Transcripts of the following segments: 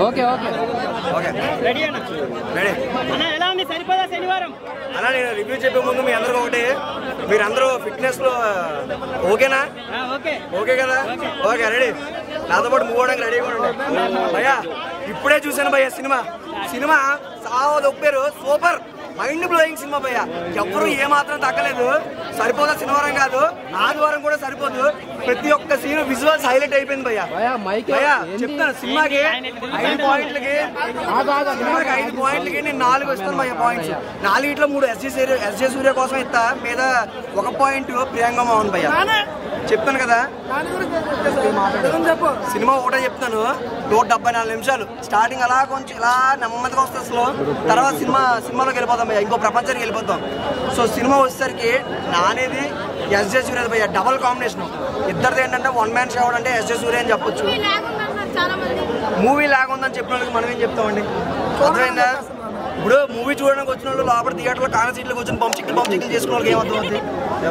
okay okay okay ready అన్న ready అన్న ఎలా ఉంది సరిపోదా శనివారం అలా నేను రివ్యూ చెప్పే ముందు మీ అందరూ ఒకటి మీరందరూ ఫిట్నెస్లో ఓకేనా ఓకే ఓకే కదా ఓకే రెడీ నాతో పాటు మూవ్ అవడానికి రెడీగా ఉండండి భయ్యా ఇప్పుడే చూశాను భయ్యా సినిమా సావ దొప్పారు సూపర్ మైండ్ బ్లోయింగ్ సినిమా భయ్యా ఎవరు ఏమాత్రం తగ్గలేదు సరిపోదా శనివారం కాదు ఆదివారం కూడా సరిపోదు ప్రతి ఒక్క సీన్ విజువల్స్ హైలైట్ అయిపోయింది భయ్యా చెప్తాను సినిమాకి 5 పాయింట్లకి సినిమాకి 5 పాయింట్లకి నేను 4 ఇస్తాను భయ్యా పాయింట్స్ 4 3 ఎస్జే సూర్య కోసం ఇస్తా మీద 1 పాయింట్ ప్రియాంక మోహన్ భయ్యా చెప్తాను కదా సినిమా ఒకటే చెప్తాను 174 నిమిషాలు స్టార్టింగ్ అలా కొంచెం ఇలా నెమ్మదిగా వస్తుంది అసలు తర్వాత సినిమాలోకి వెళ్ళిపోతాం భయ్యా ఇంకో ప్రపంచానికి వెళ్ళిపోతాం సో సినిమా వచ్చేసరికి నానేది ఎస్జే సూర్య భయ్యా డబల్ కాంబినేషన్ ఇద్దరిది ఏంటంటే వన్ మ్యాన్ షో అంటే ఎస్జే సూర్య అని చెప్పొచ్చు మూవీ లాగా ఉందని చెప్పిన వాళ్ళకి మనం ఏం చెప్తామండి అర్థమైందా ఇప్పుడు మూవీ చూడడానికి వచ్చిన వాళ్ళు లోపల థియేటర్లో కాన సీట్లు కూర్చొని పంచిక్లు చేసుకున్న వాళ్ళకి ఏమర్థం అవుతుంది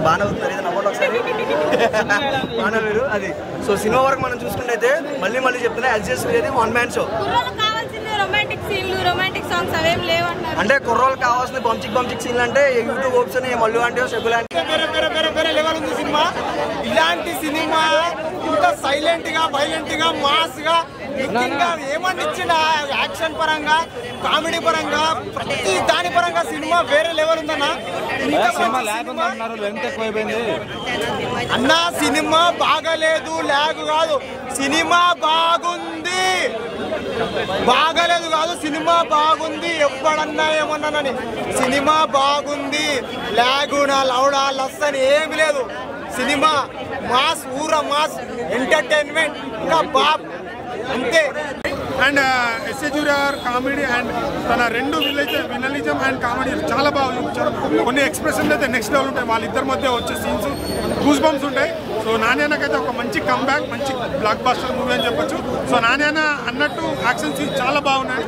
బాగానే అవుతుంది ఏదైనా అవ్వండి ఒకసారి బాగానే వేరు అది సో సినిమా వరకు మనం చూసుకుంటే మళ్ళీ చెప్తున్నా ఎస్జే సూర్యది వన్ మ్యాన్ షో అంటే కుర్రోళ్ళు కావాల్సిన బంచిక్ సీన్లు అంటే యూట్యూబ్ ఓప్షన్ మల్లు అంటే షెబుల్ అంటే లెవెల్ ఉంది సినిమా ఇలాంటి సినిమా ఇంత సైలెంట్ గా వైలెంట్ గా మాస్ గా ఏమన్నా ఇచ్చిన యాక్షన్ పరంగా కామెడీ పరంగా ప్రతి దాని పరంగా సినిమా వేరే లెవెల్ ఉందన్నా అన్నా సినిమా బాగలేదు ల్యాగ్ కాదు సినిమా బాగలేదు కాదు సినిమా బాగుంది ఎప్పుడన్నా ఏమన్నానని సినిమా బాగుంది ల్యాగు నా లౌడా లస్సని ఏమి లేదు సినిమా మాస్ మాస్ ఎంటర్టైన్మెంట్ ఇంకా బాబ్ అంతే అండ్ ఎస్ఏ సూర్య గారు కామెడీ అండ్ తన రెండు వినలిజం అండ్ కామెడీ చాలా బాగా చూపించారు కొన్ని ఎక్స్ప్రెషన్లు అయితే నెక్స్ట్ లెవెల్ ఉంటాయి వాళ్ళిద్దరి మధ్య వచ్చే సీన్స్ గూస్ బంప్స్ ఉంటాయి సో నాణ్యానకైతే ఒక మంచి కమ్బ్యాక్ మంచి బ్లాక్ బస్టర్ మూవీ అని చెప్పొచ్చు సో నాణ్యాన అన్నట్టు యాక్షన్ సీన్స్ చాలా బాగున్నాయి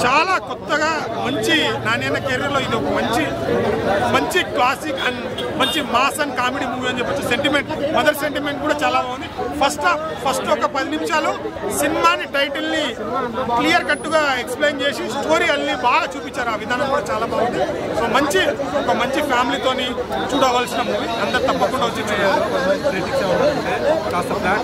చాలా కొత్తగా మంచి నాణ్యాన కెరీర్లో ఇది ఒక మంచి క్లాసిక్ అండ్ మంచి మాస్ అండ్ కామెడీ మూవీ అని చెప్పొచ్చు సెంటిమెంట్ మదర్ సెంటిమెంట్ కూడా చాలా బాగుంది ఫస్ట్ ఒక 10 నిమిషాలు సినిమాని టైటిల్ని క్లియర్ కట్గా ఎక్స్ప్లెయిన్ చేసి స్టోరీ అల్ని బాగా చూపించారు ఆ విధానం కూడా చాలా బాగుంది సో ఒక మంచి ఫ్యామిలీతోని చూడవలసిన మూవీ అందరు తప్పకుండా వచ్చి